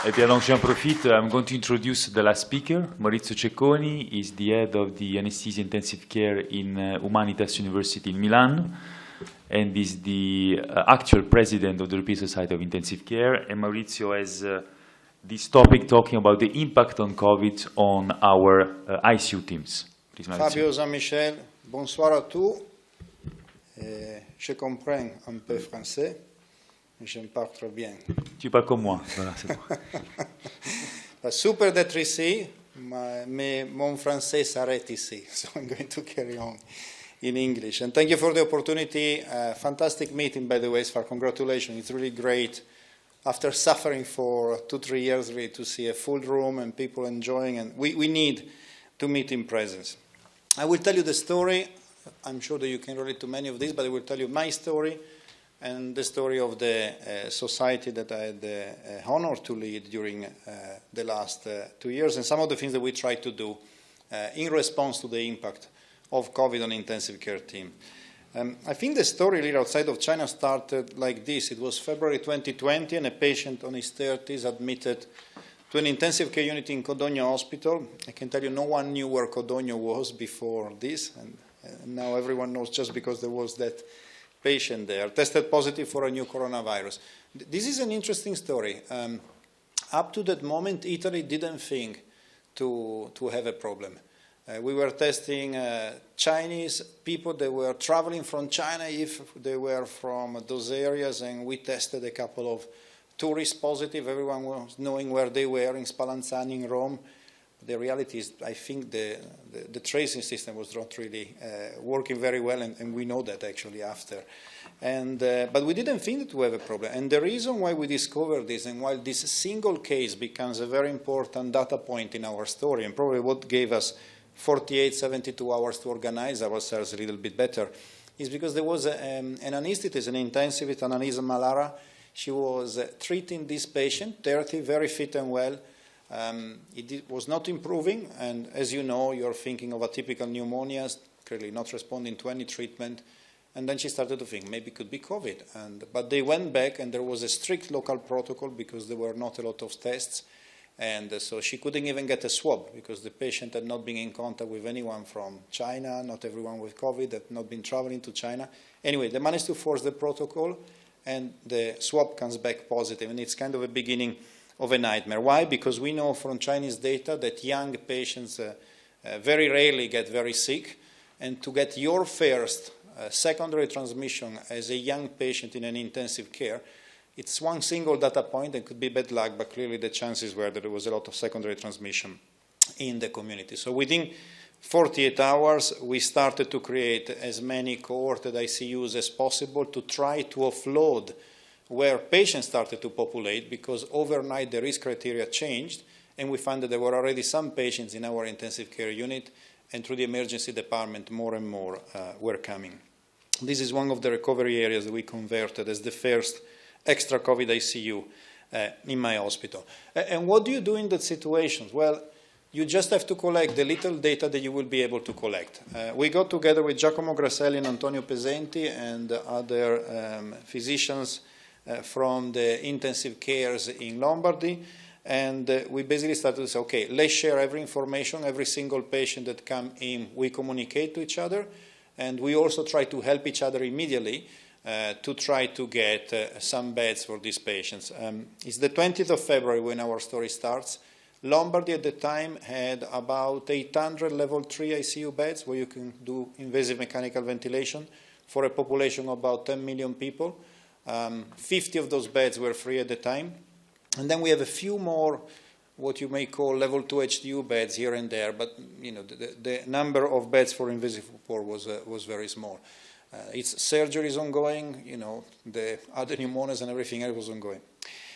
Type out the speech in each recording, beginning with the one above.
Eh bien, donc j'en profite. I'm going to introduce the last speaker. M.CECCONI is the head of the Anesthesia Intensive Care in Humanitas University in Milan, and is the actual president of the European Society of Intensive Care. And Maurizio has this topic talking about the impact on COVID on our ICU teams. Please, Maurizio. Fabio, Jean-Michel, bonsoir à tous. Je comprends un peu français. Je me parle très bien. Tu parles comme moi. Voilà, c'est bon. Super d'être ici, mais mon français s'arrête ici. So I'm going to carry on in English. And thank you for the opportunity. Fantastic meeting, by the way, e-sfar. Congratulations. It's really great. After suffering for 2-3 years, really, to see a full room and people enjoying. And we need to meet in presence. I will tell you the story. I'm sure that you can relate to many of these, but I will tell you my story and the story of the society that I had the honor to lead during the last 2 years, and some of the things that we try to do in response to the impact of COVID on intensive care team. I think the story really outside of China started like this. It was February 2020, and a patient on his 30s admitted to an intensive care unit in Codogno Hospital. I can tell you no one knew where Codogno was before this, and now everyone knows just because there was that patient there, tested positive for a new coronavirus. This is an interesting story. Up to that moment, Italy didn't think to have a problem. We were testing Chinese people that were traveling from China if they were from those areas, and we tested a couple of tourists positive. Everyone was knowing where they were in Spallanzani in Rome. The reality is, I think the tracing system was not really working very well, and we know that actually after. But we didn't think to have a problem. And the reason why we discovered this, and why this single case becomes a very important data point in our story, and probably what gave us 48, 72 hours to organize ourselves a little bit better, is because there was an anesthetist, an intensivist, Annalisa Malara. She was treating this patient, 30, very fit and well. It was not improving, and as you know, you're thinking of atypical pneumonias, clearly not responding to any treatment. And then she started to think maybe it could be COVID. But they went back, and there was a strict local protocol because there were not a lot of tests. And so she couldn't even get a swab because the patient had not been in contact with anyone from China, not everyone with COVID had not been traveling to China. Anyway, they managed to force the protocol, and the swab comes back positive, and it's kind of a beginning of a nightmare. Why? Because we know from Chinese data that young patients very rarely get very sick, and to get your first secondary transmission as a young patient in an intensive care, it's one single data point, and could be bad luck, but clearly the chances were that there was a lot of secondary transmission in the community. So within 48 hours, we started to create as many cohorted ICUs as possible to try to offload where patients started to populate, because overnight the risk criteria changed, and we found that there were already some patients in our intensive care unit, and through the emergency department more and more were coming. This is one of the recovery areas that we converted as the first extra COVID ICU in my hospital. And what do you do in that situation? Well, you just have to collect the little data that you will be able to collect. We got together with Giacomo Grasselli and Antonio Pesenti and other physicians from the intensive cares in Lombardy, and we basically started to say, okay, let's share every information, every single patient that come in, we communicate to each other, and we also try to help each other immediately to try to get some beds for these patients. It's the 20th of February when our story starts. Lombardy at the time had about 800 level 3 ICU beds where you can do invasive mechanical ventilation for a population of about 10 million people. 50 of those beds were free at the time. And then we have a few more what you may call level 2 HDU beds here and there, but you know, the number of beds for invasive support was very small. Its surgery is ongoing, you know, the other pneumonias and everything else was ongoing.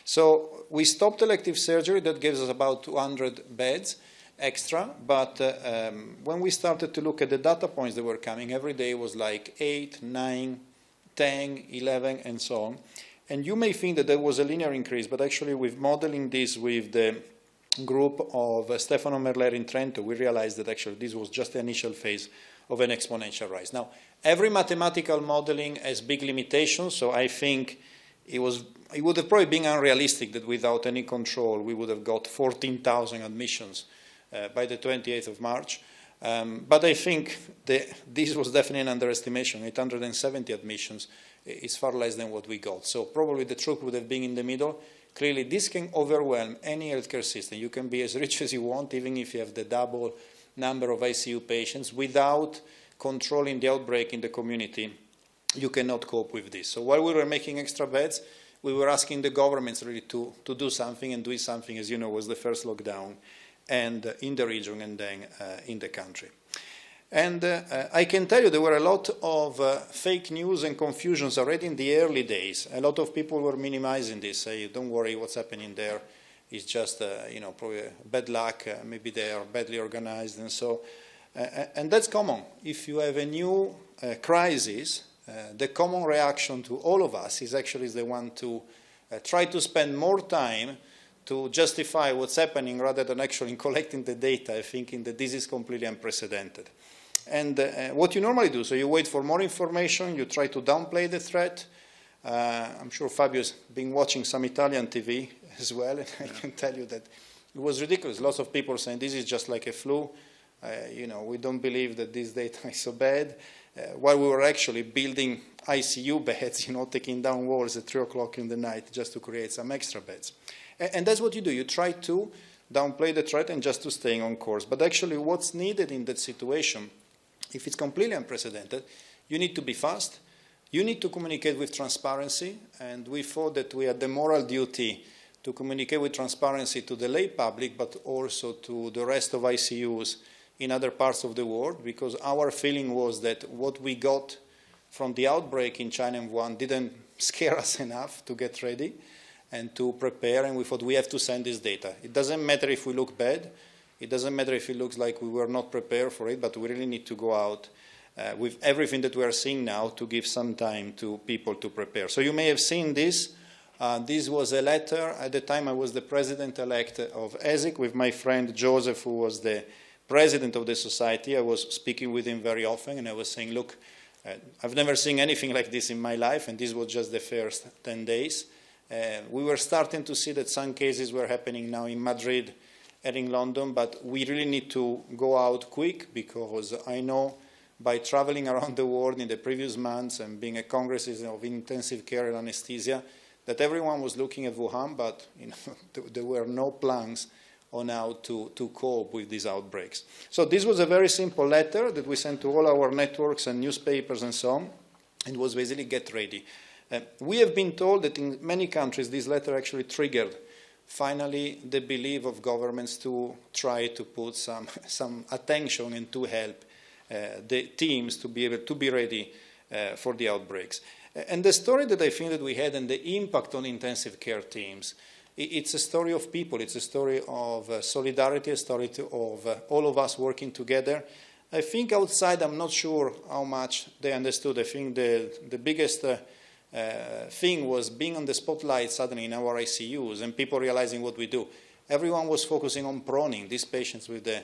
So we stopped elective surgery. That gives us about 200 beds extra, but when we started to look at the data points that were coming, every day was like 8, 9, 10, 11, and so on. And you may think that there was a linear increase, but actually with modeling this with the group of Stefano Merler in Trento, we realized that actually this was just the initial phase of an exponential rise. Now, every mathematical modeling has big limitations, so I think it would have probably been unrealistic that without any control we would have got 14,000 admissions by the 28th of March. But I think this was definitely an underestimation. 870 admissions is far less than what we got. So probably the truth would have been in the middle. Clearly, this can overwhelm any healthcare system. You can be as rich as you want, even if you have the double number of ICU patients. Without controlling the outbreak in the community, you cannot cope with this. So while we were making extra beds, we were asking the governments really to do something, and doing something, as you know, was the first lockdown, and in the region and then in the country. And I can tell you there were a lot of fake news and confusions already in the early days. A lot of people were minimizing this, saying, don't worry, what's happening there is just, probably bad luck, maybe they are badly organized, and so. And that's common. If you have a new crisis, the common reaction to all of us is actually the one to try to spend more time to justify what's happening rather than actually collecting the data, thinking that this is completely unprecedented. And what you normally do, so you wait for more information, you try to downplay the threat. I'm sure Fabio's been watching some Italian TV as well, and I can tell you that it was ridiculous. Lots of people saying this is just like a flu. We don't believe that this data is so bad. While we were actually building ICU beds, taking down walls at 3 o'clock in the night just to create some extra beds. And that's what you do. You try to downplay the threat and just to stay on course. But actually what's needed in that situation, if it's completely unprecedented, you need to be fast. You need to communicate with transparency. And we thought that we had the moral duty to communicate with transparency to the lay public, but also to the rest of ICUs in other parts of the world, because our feeling was that what we got from the outbreak in China and Wuhan didn't scare us enough to get ready and to prepare, and we thought we have to send this data. It doesn't matter if we look bad, it doesn't matter if it looks like we were not prepared for it, but we really need to go out with everything that we are seeing now to give some time to people to prepare. So you may have seen this. This was a letter. At the time I was the president-elect of ESIC with my friend Joseph, who was the president of the society. I was speaking with him very often, and I was saying, look, I've never seen anything like this in my life, and this was just the first 10 days. We were starting to see that some cases were happening now in Madrid and in London, but we really need to go out quick, because I know by traveling around the world in the previous months and being at congresses of intensive care and anesthesia, that everyone was looking at Wuhan, but there were no plans on how to cope with these outbreaks. So this was a very simple letter that we sent to all our networks and newspapers and so on. It was basically, get ready. We have been told that in many countries this letter actually triggered finally the belief of governments to try to put some attention and to help the teams to be able to be ready for the outbreaks. And the story that I think that we had and the impact on intensive care teams, it's a story of people, it's a story of solidarity, a story of all of us working together. I think outside I'm not sure how much they understood. I think the biggest thing was being on the spotlight suddenly in our ICUs and people realizing what we do. Everyone was focusing on proning, these patients with the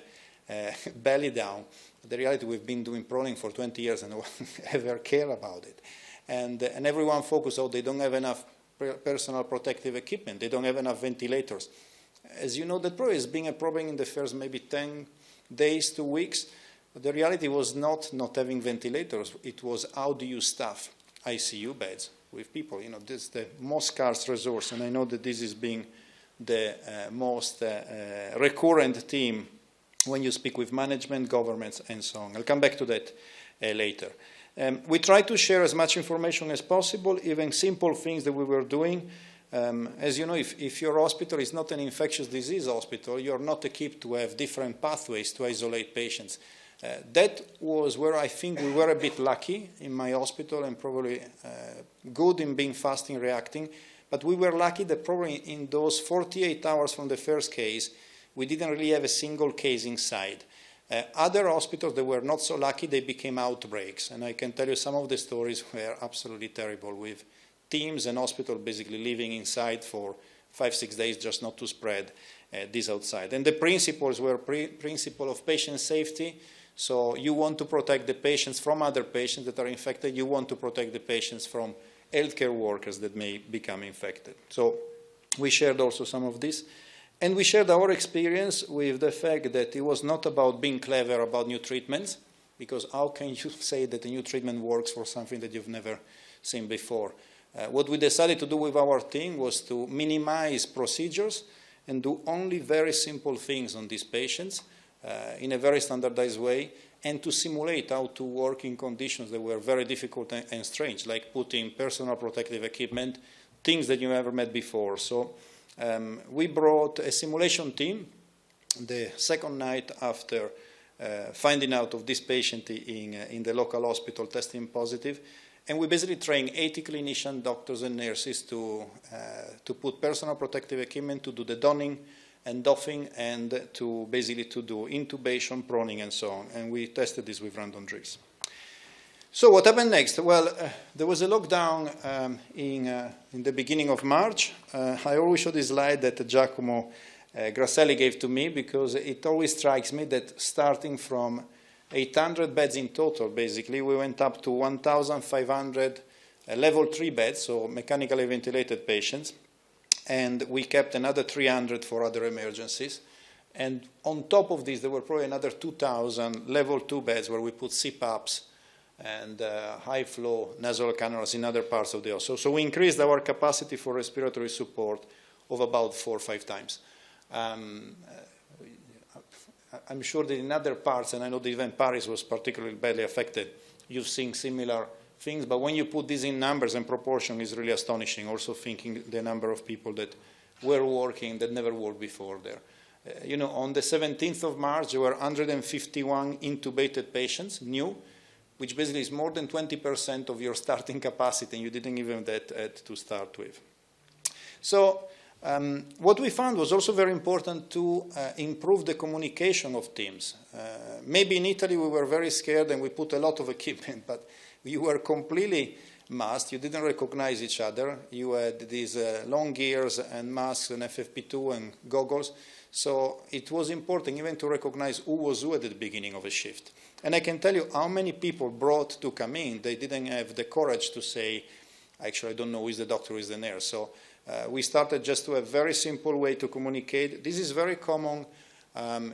belly down. The reality, we've been doing proning for 20 years and no one ever cared about it. And everyone focused, they don't have enough personal protective equipment, they don't have enough ventilators. As you know, that probably has been a problem in the first maybe 10 days, 2 weeks. But the reality was not having ventilators. It was how do you staff ICU beds with people. This is the most scarce resource, and I know that this is being the most recurrent theme when you speak with management, governments, and so on. I'll come back to that later. We try to share as much information as possible, even simple things that we were doing. As you know, if your hospital is not an infectious disease hospital, you're not equipped to have different pathways to isolate patients. That was where I think we were a bit lucky in my hospital and probably good in being fast in reacting. But we were lucky that probably in those 48 hours from the first case, we didn't really have a single case inside. Other hospitals that were not so lucky, they became outbreaks. And I can tell you some of the stories were absolutely terrible, with teams and hospitals basically living inside for 5-6 days just not to spread this outside. And the principles were principle of patient safety. So you want to protect the patients from other patients that are infected. You want to protect the patients from healthcare workers that may become infected. So we shared also some of this. And we shared our experience with the fact that it was not about being clever about new treatments, because how can you say that a new treatment works for something that you've never seen before? What we decided to do with our team was to minimize procedures and do only very simple things on these patients in a very standardized way, and to simulate how to work in conditions that were very difficult and strange, like putting personal protective equipment, things that you never met before. So we brought a simulation team the second night after finding out of this patient in the local hospital testing positive. And we basically trained 80 clinicians, doctors, and nurses to put personal protective equipment, to do the donning and doffing, and to basically to do intubation, proning, and so on. And we tested this with random drills. So what happened next? Well, there was a lockdown in the beginning of March. I always show this slide that Giacomo Grasselli gave to me, because it always strikes me that starting from 800 beds in total, basically, we went up to 1,500 level 3 beds, so mechanically ventilated patients, and we kept another 300 for other emergencies. And on top of this, there were probably another 2,000 level 2 beds where we put CPAPs and high-flow nasal cannulas in other parts of the hospital. So we increased our capacity for respiratory support of about 4 or 5 times. I'm sure that in other parts, and I know that even Paris was particularly badly affected, you've seen similar things, but when you put these in numbers and proportion, it's really astonishing, also thinking the number of people that were working that never worked before there. You know, on the 17th of March, there were 151 intubated patients, new, which basically is more than 20% of your starting capacity, and you didn't even have that to start with. So what we found was also very important to improve the communication of teams. Maybe in Italy we were very scared and we put a lot of equipment, but you were completely masked. You didn't recognize each other. You had these long gears and masks and FFP2 and goggles. So it was important even to recognize who was who at the beginning of a shift. And I can tell you how many people brought to come in. They didn't have the courage to say, actually, I don't know who is the doctor, who is the nurse. So we started just to have a very simple way to communicate. This is very common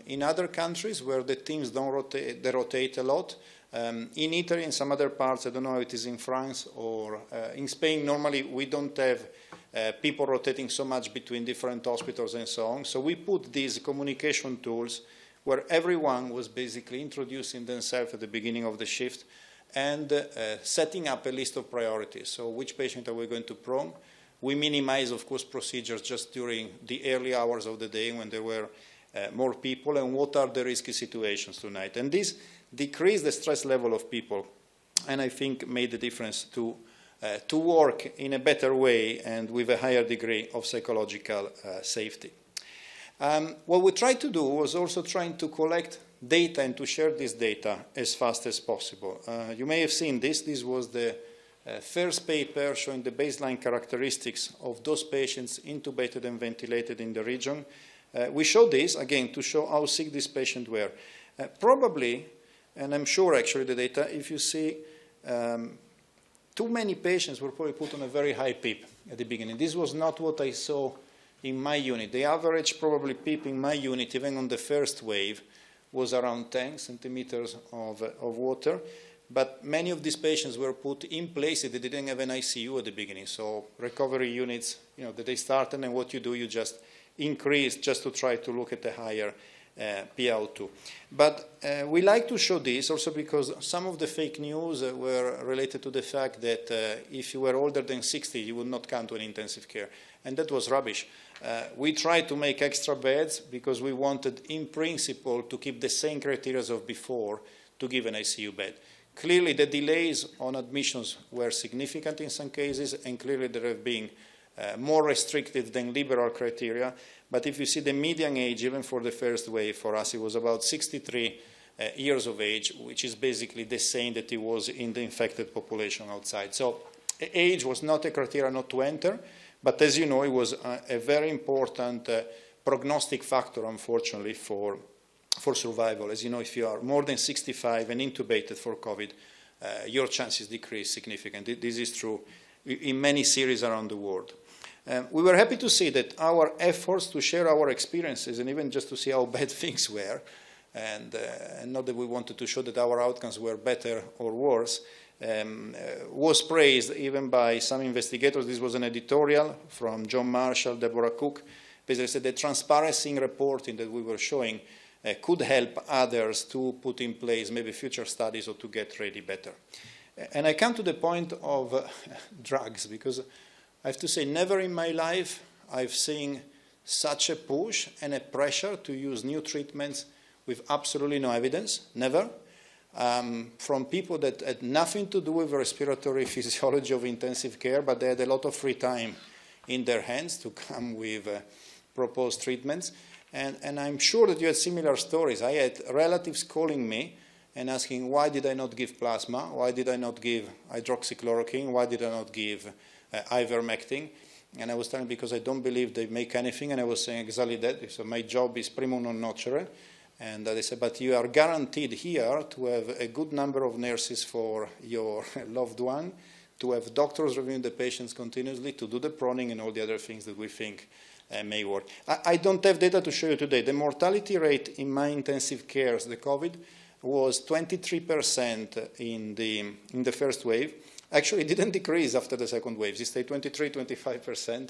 in other countries where the teams don't rotate, they rotate a lot. In Italy and some other parts, I don't know if it is in France or in Spain, normally we don't have people rotating so much between different hospitals and so on. So we put these communication tools where everyone was basically introducing themselves at the beginning of the shift and setting up a list of priorities. So which patient are we going to prone? We minimize, of course, procedures just during the early hours of the day when there were more people, and what are the risky situations tonight. And this decreased the stress level of people, and I think made the difference to work in a better way and with a higher degree of psychological safety. What we tried to do was also trying to collect data and to share this data as fast as possible. You may have seen this. This was the first paper showing the baseline characteristics of those patients intubated and ventilated in the region. We showed this, again, to show how sick these patients were. Probably, and I'm sure actually the data, if you see too many patients were probably put on a very high PEEP at the beginning. This was not what I saw in my unit. The average probably PEEP in my unit, even on the first wave, was around 10 centimeters of water. But many of these patients were put in places that didn't have an ICU at the beginning. So recovery units, you know, that they started, and what you do, you just increase just to try to look at the higher PaO2. But we like to show this also because some of the fake news were related to the fact that if you were older than 60, you would not come to an intensive care. And that was rubbish. We tried to make extra beds because we wanted, in principle, to keep the same criteria of before to give an ICU bed. Clearly, the delays on admissions were significant in some cases, and clearly there have been more restrictive than liberal criteria. But if you see the median age, even for the first wave, for us, it was about 63 years of age, which is basically the same that it was in the infected population outside. So age was not a criteria not to enter, but as you know, it was a very important prognostic factor, unfortunately, for survival. As you know, if you are more than 65 and intubated for COVID, your chances decrease significantly. This is true in many cities around the world. We were happy to see that our efforts to share our experiences and even just to see how bad things were, and not that we wanted to show that our outcomes were better or worse, was praised even by some investigators. This was an editorial from John Marshall, Deborah Cook. Basically said the transparency in reporting that we were showing could help others to put in place maybe future studies or to get ready better. And I come to the point of drugs, because I have to say never in my life I've seen such a push and a pressure to use new treatments with absolutely no evidence, never. From people that had nothing to do with respiratory physiology of intensive care, but they had a lot of free time in their hands to come with proposed treatments. And I'm sure that you had similar stories. I had relatives calling me and asking, why did I not give plasma? Why did I not give hydroxychloroquine? Why did I not give ivermectin? And I was telling them, because I don't believe they make anything, and I was saying exactly that. So my job is primo non nocere. And they said, but you are guaranteed here to have a good number of nurses for your loved one, to have doctors reviewing the patients continuously, to do the proning and all the other things that we think may work. I don't have data to show you today. The mortality rate in my intensive cares, the COVID, was 23% in the first wave. Actually, it didn't decrease after the second wave. It stayed 23-25%,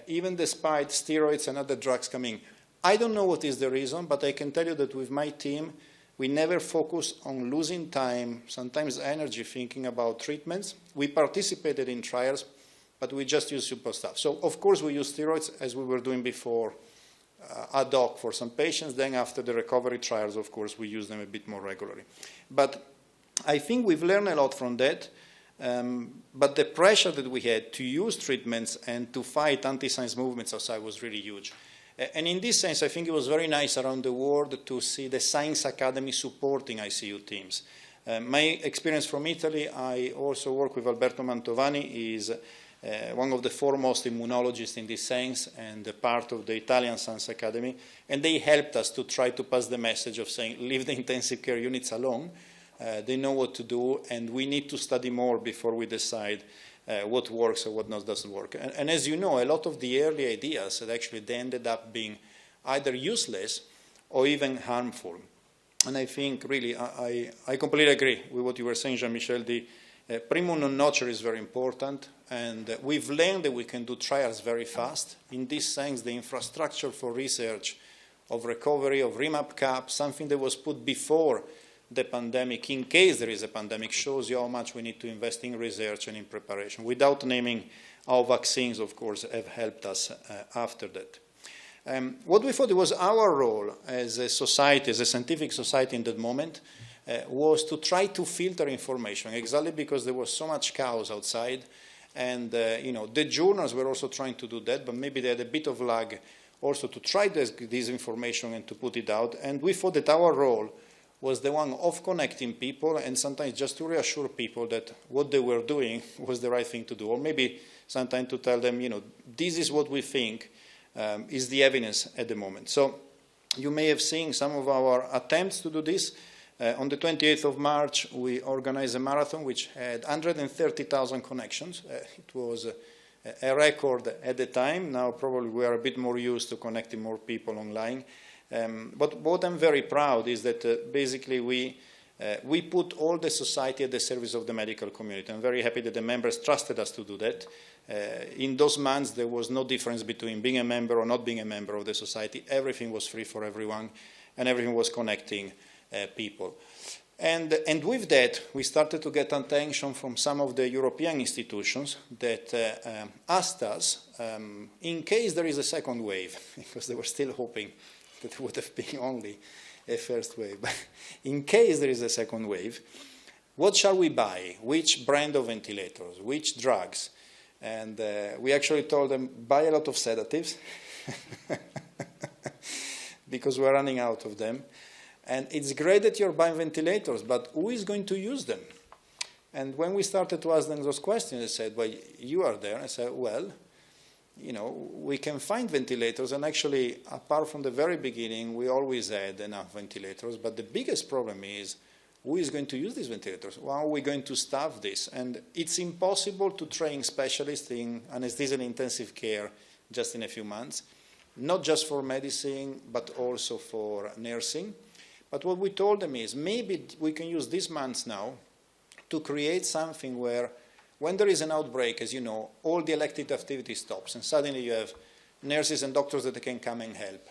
even despite steroids and other drugs coming. I don't know what is the reason, but I can tell you that with my team, we never focus on losing time, sometimes energy, thinking about treatments. We participated in trials, but we just use super stuff. So, of course, we use steroids, as we were doing before, ad hoc for some patients. Then after the recovery trials, of course, we use them a bit more regularly. But I think we've learned a lot from that. But the pressure that we had to use treatments and to fight anti-science movements outside was really huge. And in this sense, I think it was very nice around the world to see the Science Academy supporting ICU teams. My experience from Italy, I also work with Alberto Mantovani. He is one of the foremost immunologists in this sense and part of the Italian Science Academy. And they helped us to try to pass the message of saying, leave the intensive care units alone. They know what to do, and we need to study more before we decide what works or what doesn't work. And as you know, a lot of the early ideas that actually they ended up being either useless or even harmful. And I think really I completely agree with what you were saying, Jean-Michel. The primo non nocere is very important, and we've learned that we can do trials very fast. In this sense, the infrastructure for research of recovery, of remap cap, something that was put before the pandemic, in case there is a pandemic, shows you how much we need to invest in research and in preparation, without naming how vaccines, of course, have helped us after that. What we thought it was our role as a society, as a scientific society in that moment, was to try to filter information, exactly because there was so much chaos outside, and the journals were also trying to do that, but maybe they had a bit of lag also to try this information and to put it out, and we thought that our role was the one of connecting people and sometimes just to reassure people that what they were doing was the right thing to do, or maybe sometimes to tell them, this is what we think is the evidence at the moment. So you may have seen some of our attempts to do this. On the 28th of March, we organized a marathon which had 130,000 connections. It was a record at the time. Now probably we are a bit more used to connecting more people online. But what I'm very proud is that basically we put all the society at the service of the medical community. I'm very happy that the members trusted us to do that. In those months, there was no difference between being a member or not being a member of the society. Everything was free for everyone, and everything was connecting people. And with that, we started to get attention from some of the European institutions that asked us, in case there is a second wave, because they were still hoping that it would have been only a first wave. But in case there is a second wave, what shall we buy? Which brand of ventilators? Which drugs? And we actually told them, buy a lot of sedatives, because we're running out of them. And it's great that you're buying ventilators, but who is going to use them? And when we started to ask them those questions, they said, well, you are there. I said, well, we can find ventilators, and actually, apart from the very beginning, we always had enough ventilators, but the biggest problem is who is going to use these ventilators? How are we going to staff this? And it's impossible to train specialists in anesthesia and intensive care just in a few months, not just for medicine, but also for nursing. But what we told them is maybe we can use these months now to create something where when there is an outbreak, as you know, all the elective activity stops, and suddenly you have nurses and doctors that can come and help.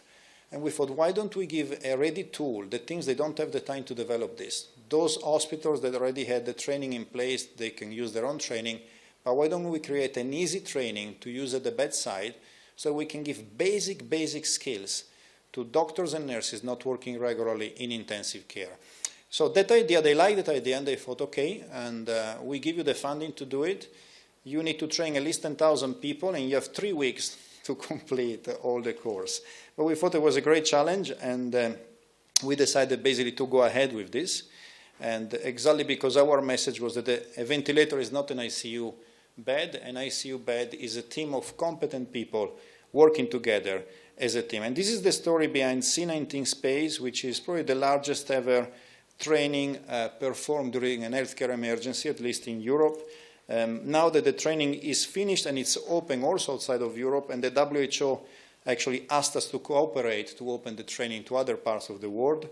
And we thought, why don't we give a ready tool, the things they don't have the time to develop this. Those hospitals that already had the training in place, they can use their own training, but why don't we create an easy training to use at the bedside so we can give basic skills to doctors and nurses not working regularly in intensive care. So that idea, they liked that idea, and they thought, okay, and we give you the funding to do it. You need to train at least 10,000 people, and you have 3 weeks to complete all the course. But we thought it was a great challenge, and we decided basically to go ahead with this. And exactly because our message was that a ventilator is not an ICU bed. An ICU bed is a team of competent people working together as a team. And this is the story behind C19 Space, which is probably the largest ever training performed during an healthcare emergency, at least in Europe. Now that the training is finished and it's open also outside of Europe, and the WHO actually asked us to cooperate to open the training to other parts of the world.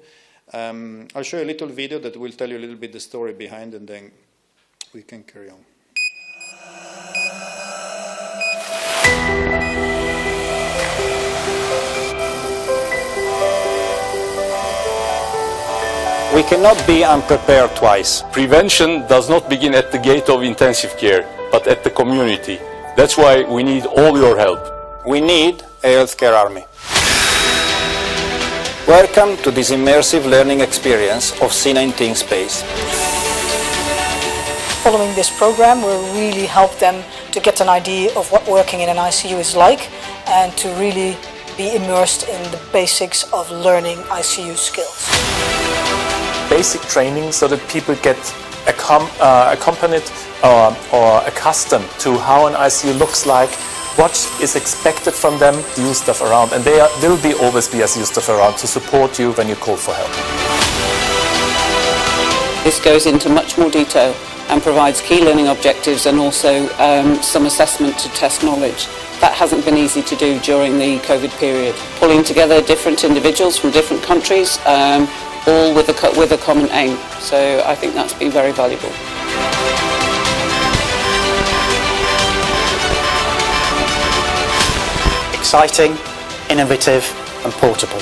I'll show you a little video that will tell you a little bit the story behind, and then we can carry on. We cannot be unprepared twice. Prevention does not begin at the gate of intensive care, but at the community. That's why we need all your help. We need a healthcare army. Welcome to this immersive learning experience of C19 Space. Following this program, we'll really help them to get an idea of what working in an ICU is like and to really be immersed in the basics of learning ICU skills. Basic training so that people get accompanied or accustomed to how an ICU looks like, what is expected from them, the ICU staff around, and there will always be ICU staff around to support you when you call for help. This goes into much more detail and provides key learning objectives and also some assessment to test knowledge. That hasn't been easy to do during the COVID period. Pulling together different individuals from different countries, all with a common aim. So I think that's been very valuable. Exciting, innovative and portable.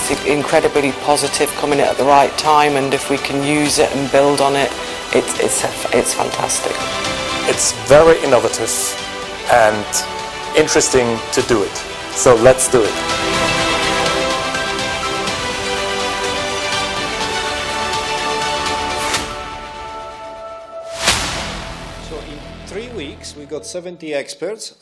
It's incredibly positive, coming in at the right time, and if we can use it and build on it, it's fantastic. It's very innovative and interesting to do it. So let's do it. We got 70 experts.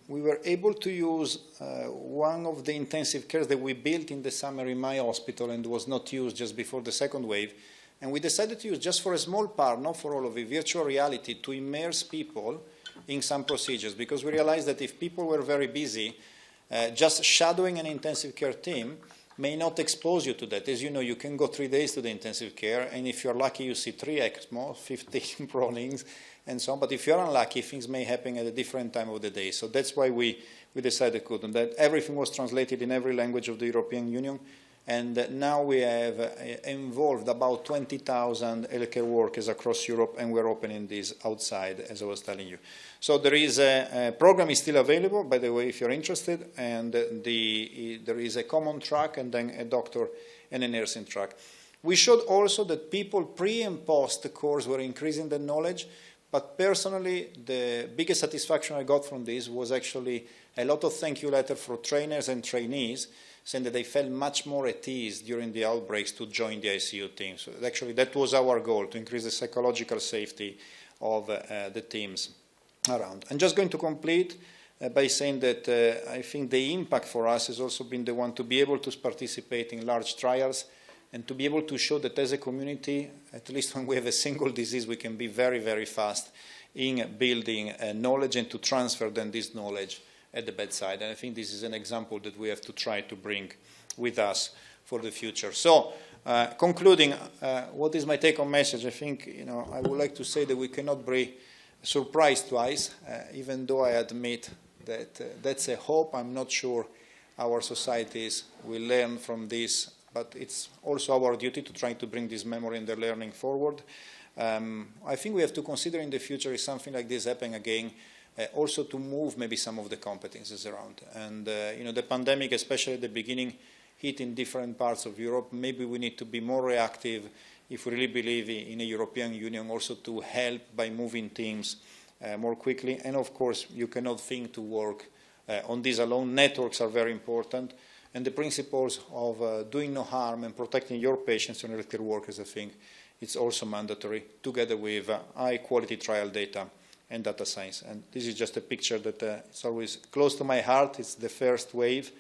We were able to use one of the intensive cares that we built in the summer in my hospital and was not used just before the second wave. And we decided to use just for a small part, not for all of it, virtual reality to immerse people in some procedures, because we realized that if people were very busy, just shadowing an intensive care team may not expose you to that. As you know, you can go 3 days to the intensive care, and if you're lucky, you see 3 ECMO, 15 pronings, and so on. But if you're unlucky, things may happen at a different time of the day. So that's why we decided to do that. Everything was translated in every language of the European Union, and now we have involved about 20,000 healthcare workers across Europe, and we're opening this outside, as I was telling you. So there is a program is still available, by the way, if you're interested, and there is a common track and then a doctor and a nursing track. We showed also that people pre and post the course were increasing their knowledge, but personally, the biggest satisfaction I got from this was actually a lot of thank you letters for trainers and trainees, saying that they felt much more at ease during the outbreaks to join the ICU team. So actually, that was our goal, to increase the psychological safety of the teams around. I'm just going to complete by saying that I think the impact for us has also been the one to be able to participate in large trials and to be able to show that as a community, at least when we have a single disease, we can be very, very fast in building knowledge and to transfer then this knowledge at the bedside. And I think this is an example that we have to try to bring with us for the future. So Concluding, what is my take-home message? I think, I would like to say that we cannot be surprised twice, even though I admit that that's a hope. I'm not sure our societies will learn from this, but it's also our duty to try to bring this memory and the learning forward. I think we have to consider in the future if something like this happens again, also to move maybe some of the competences around. And the pandemic, especially at the beginning, hit in different parts of Europe. Maybe we need to be more reactive if we really believe in a European Union, also to help by moving teams more quickly. And of course, you cannot think to work on this alone. Networks are very important. And the principles of doing no harm and protecting your patients and healthcare workers, I think, it's also mandatory, together with high-quality trial data and data science. And this is just a picture that it's always close to my heart. It's the first wave,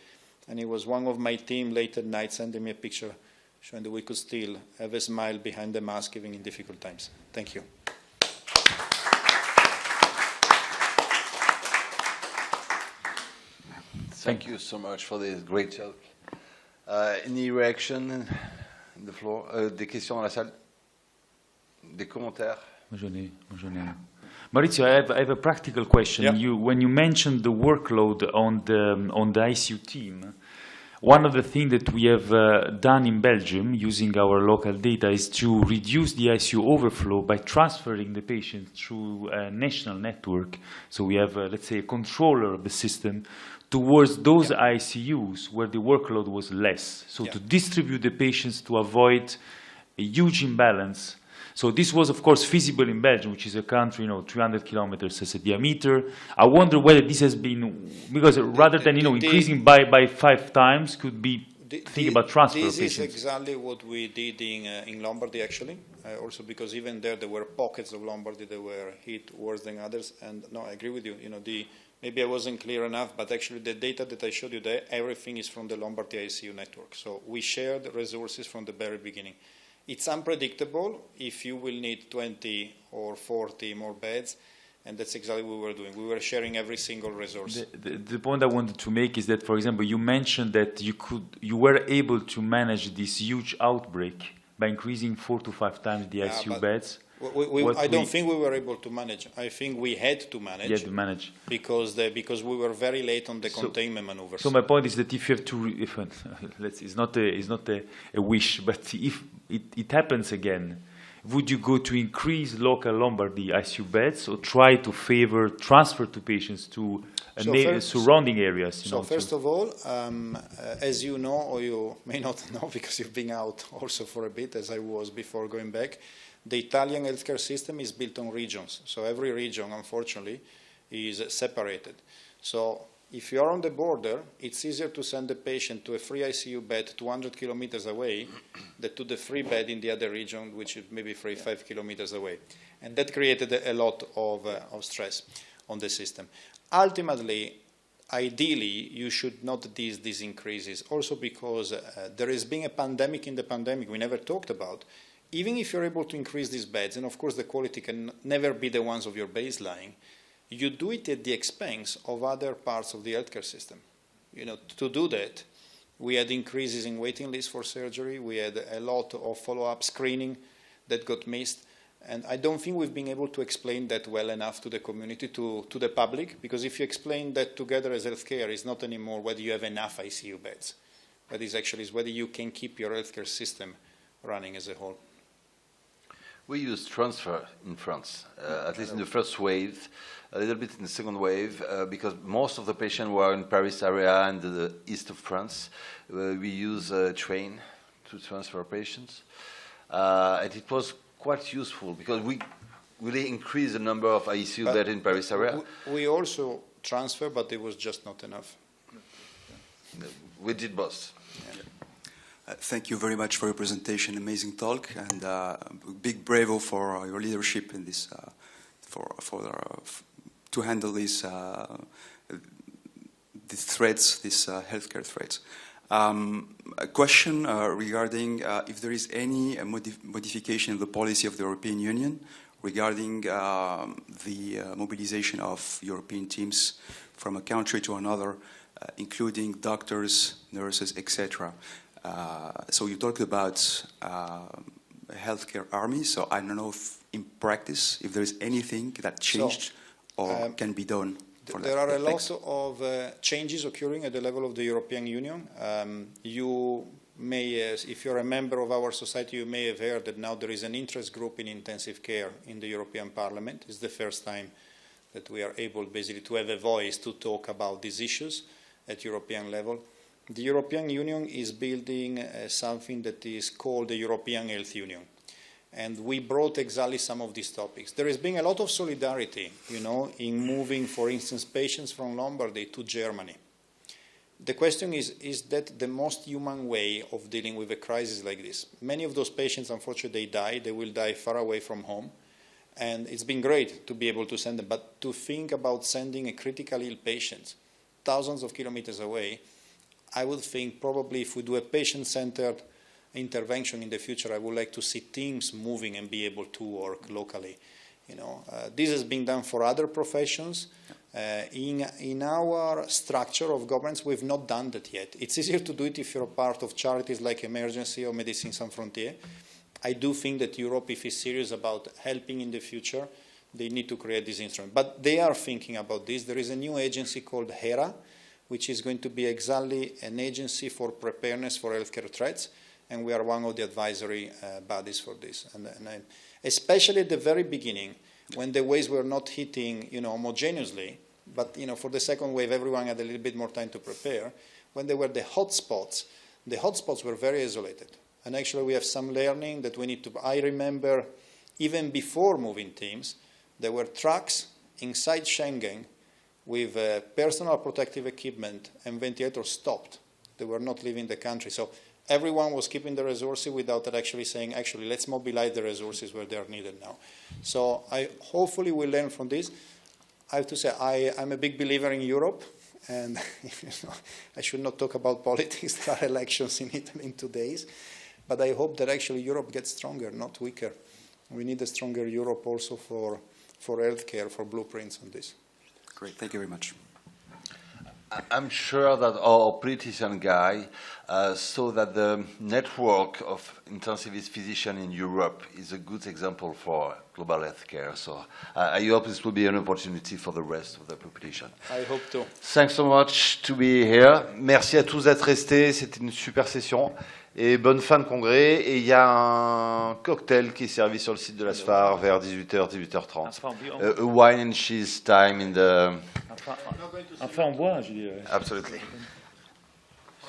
and it was one of my team late at night sending me a picture showing that we could still have a smile behind the mask even in difficult times. Thank you. Thank you so much for this great talk. Any reaction in the floor? Des questions dans la salle? Des commentaires? Maurizio, I have a practical question. Yeah. When you mentioned the workload on the ICU team, one of the things that we have done in Belgium using our local data is to reduce the ICU overflow by transferring the patient through a national network. So we have, let's say, a controller of the system towards those ICUs where the workload was less. So to distribute the patients to avoid a huge imbalance. So this was, of course, feasible in Belgium, which is a country, 300 kilometers as a diameter. I wonder whether this has been, because rather than, increasing by 5 times, could be think about transfer of patients. This is exactly what we did in Lombardy, actually. Also because even there were pockets of Lombardy that were hit worse than others. And no, I agree with you. Maybe I wasn't clear enough, but actually the data that I showed you there, everything is from the Lombardy ICU network. So we shared resources from the very beginning. It's unpredictable if you will need 20 or 40 more beds, and that's exactly what we were doing. We were sharing every single resource. The point I wanted to make is that, for example, you mentioned that you were able to manage this huge outbreak by increasing 4 to 5 times the ICU beds. I don't think we were able to manage. I think we had to manage. You had to manage. Because we were very late on the containment maneuvers. So my point is that if you have to, it's not a wish, but if it happens again, would you go to increase local Lombardy ICU beds or try to favor transfer to patients to surrounding areas? So first of all, as you know, or you may not know because you've been out also for a bit, as I was before going back, the Italian healthcare system is built on regions. So every region, unfortunately, is separated. So if you are on the border, it's easier to send a patient to a free ICU bed 200 kilometers away than to the free bed in the other region, which is maybe 5 kilometers away. And that created a lot of stress on the system. Ultimately, ideally, you should not these increases, also because there has been a pandemic in the pandemic we never talked about. Even if you're able to increase these beds, and of course the quality can never be the ones of your baseline, you do it at the expense of other parts of the healthcare system. To do that, we had increases in waiting lists for surgery. We had a lot of follow-up screening that got missed. And I don't think we've been able to explain that well enough to the community, to the public, because if you explain that together as healthcare, it's not anymore whether you have enough ICU beds, but it's actually whether you can keep your healthcare system running as a whole. We use transfer in France, at least in the first wave, a little bit in the second wave, because most of the patients were in Paris area and the east of France. We use a train to transfer patients. And it was quite useful because we really increased the number of ICU beds in Paris area. We also transfer, but it was just not enough. We did both. Yeah. Thank you very much for your presentation, amazing talk, and big bravo for your leadership in this, to handle these threats, these healthcare threats. A question regarding if there is any modification of the policy of the European Union regarding the mobilization of European teams from a country to another, including doctors, nurses, etc. So you talked about a healthcare army, so I don't know if in practice, if there is anything that changed or can be done. There are a lot of changes occurring at the level of the European Union. You may, if you're a member of our society, you may have heard that now there is an interest group in intensive care in the European Parliament. It's the first time that we are able basically to have a voice to talk about these issues at European level. The European Union is building something that is called the European Health Union. And we brought exactly some of these topics. There has been a lot of solidarity, in moving, for instance, patients from Lombardy to Germany. The question is that the most human way of dealing with a crisis like this? Many of those patients, unfortunately, they die. They will die far away from home. And it's been great to be able to send them. But to think about sending a critically ill patient thousands of kilometers away, I would think probably if we do a patient-centered intervention in the future, I would like to see teams moving and be able to work locally. This has been done for other professions. In our structure of governance, we've not done that yet. It's easier to do it if you're a part of charities like Emergency or Médecins Sans Frontières. I do think that Europe, if it's serious about helping in the future, they need to create this instrument. But they are thinking about this. There is a new agency called HERA, which is going to be exactly an agency for preparedness for healthcare threats. And we are one of the advisory bodies for this. And especially at the very beginning, when the waves were not hitting, homogeneously, but, for the second wave, everyone had a little bit more time to prepare. When there were the hotspots were very isolated. And actually, we have some learning that we need to. I remember, even before moving teams, there were trucks inside Schengen with personal protective equipment and ventilators stopped. They were not leaving the country. So everyone was keeping the resources without actually saying, let's mobilize the resources where they are needed now. So hopefully we'll learn from this. I have to say, I'm a big believer in Europe, and I should not talk about politics. There are elections in Italy in 2 days. But I hope that actually Europe gets stronger, not weaker. We need a stronger Europe also for healthcare, for blueprints on this. Great, thank you very much. I'm sure that our politician guy saw that the network of intensivist physicians in Europe is a good example for global healthcare. So I hope this will be an opportunity for the rest of the population. I hope to. Thanks so much to be here. Merci à tous d'être restés. C'était une super session. Et bonne fin de congrès. Et il y a un cocktail qui est servi sur le site de la SFAR vers 18h, 18h30. A wine and cheese time in the... Enfin, on boit, je dirais. Absolutely.